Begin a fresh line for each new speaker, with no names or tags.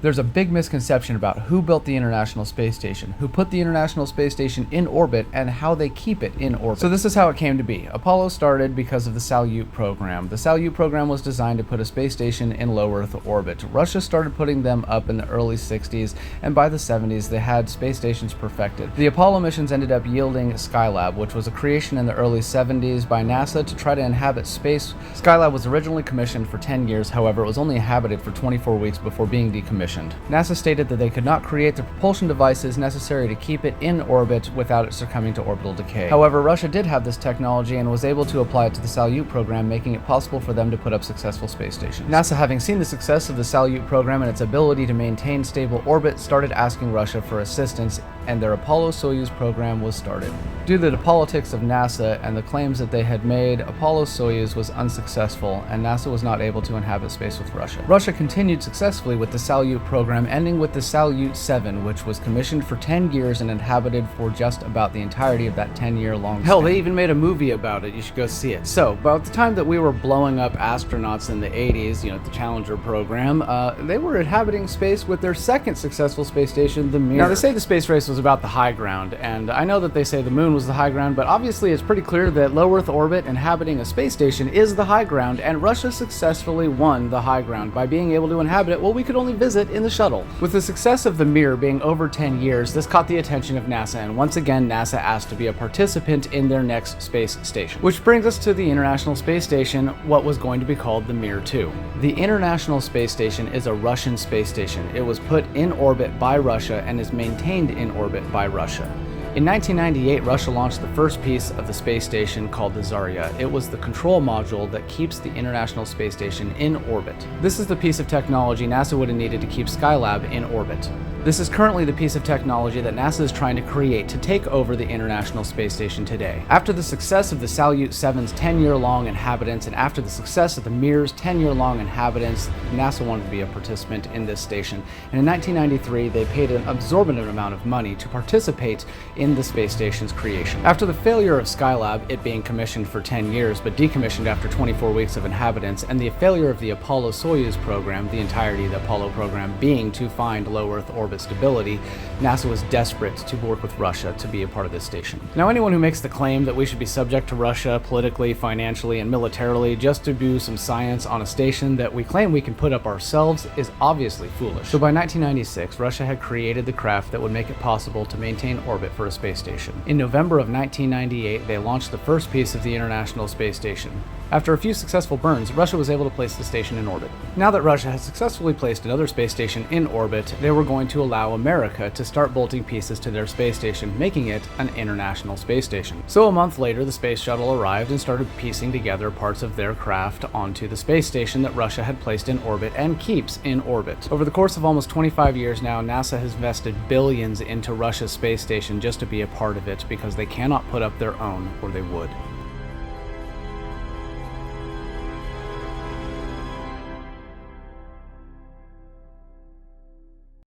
There's a big misconception about who built the International Space Station, who put the International Space Station in orbit, and how they keep it in orbit. So this is how it came to be. Apollo started because of the Salyut program. The Salyut program was designed to put a space station in low Earth orbit. Russia started putting them up in the early 60s, and by the 70s they had space stations perfected. The Apollo missions ended up yielding Skylab, which was a creation in the early 70s by NASA to try to inhabit space. Skylab was originally commissioned for 10 years, however, it was only inhabited for 24 weeks before being decommissioned. NASA stated that they could not create the propulsion devices necessary to keep it in orbit without it succumbing to orbital decay. However, Russia did have this technology and was able to apply it to the Salyut program, making it possible for them to put up successful space stations. NASA, having seen the success of the Salyut program and its ability to maintain stable orbit, started asking Russia for assistance, and their Apollo-Soyuz program was started. Due to the politics of NASA and the claims that they had made, Apollo-Soyuz was unsuccessful, and NASA was not able to inhabit space with Russia. Russia continued successfully with the Salyut program, ending with the Salyut 7, which was commissioned for 10 years and inhabited for just about the entirety of that 10-year-long
Hell,
span.
they even made a movie about it. You should go see it.
So, about the time that we were blowing up astronauts in the 80s, the Challenger program, they were inhabiting space with their second successful space station, the Mir. Now, they say the space race was about the high ground, and I know that they say the moon was the high ground, but obviously it's pretty clear that low Earth orbit inhabiting a space station is the high ground, and Russia successfully won the high ground by being able to inhabit it while we could only visit in the shuttle. With the success of the Mir being over 10 years, this caught the attention of NASA, and once again NASA asked to be a participant in their next space station. Which brings us to the International Space Station, what was going to be called the Mir 2. The International Space Station is a Russian space station. It was put in orbit by Russia and is maintained in orbit by Russia. In 1998, Russia launched the first piece of the space station called the Zarya. It was the control module that keeps the International Space Station in orbit. This is the piece of technology NASA would have needed to keep Skylab in orbit. This is currently the piece of technology that NASA is trying to create to take over the International Space Station today. After the success of the Salyut 7's 10-year-long inhabitants and after the success of the Mir's 10-year-long inhabitants, NASA wanted to be a participant in this station. And in 1993, they paid an exorbitant amount of money to participate in the space station's creation. After the failure of Skylab, it being commissioned for 10 years but decommissioned after 24 weeks of inhabitants, and the failure of the Apollo-Soyuz program, the entirety of the Apollo program being to find low Earth orbit stability, NASA was desperate to work with Russia to be a part of this station. Now, anyone who makes the claim that we should be subject to Russia politically, financially, and militarily just to do some science on a station that we claim we can put up ourselves is obviously foolish. So by 1996, Russia had created the craft that would make it possible to maintain orbit for a space station. In November of 1998, they launched the first piece of the International Space Station. After a few successful burns, Russia was able to place the station in orbit. Now that Russia had successfully placed another space station in orbit, they were going to allow America to start bolting pieces to their space station, making it an international space station. So a month later, the space shuttle arrived and started piecing together parts of their craft onto the space station that Russia had placed in orbit and keeps in orbit. Over the course of almost 25 years now, NASA has invested billions into Russia's space station just to be a part of it because they cannot put up their own, or they would.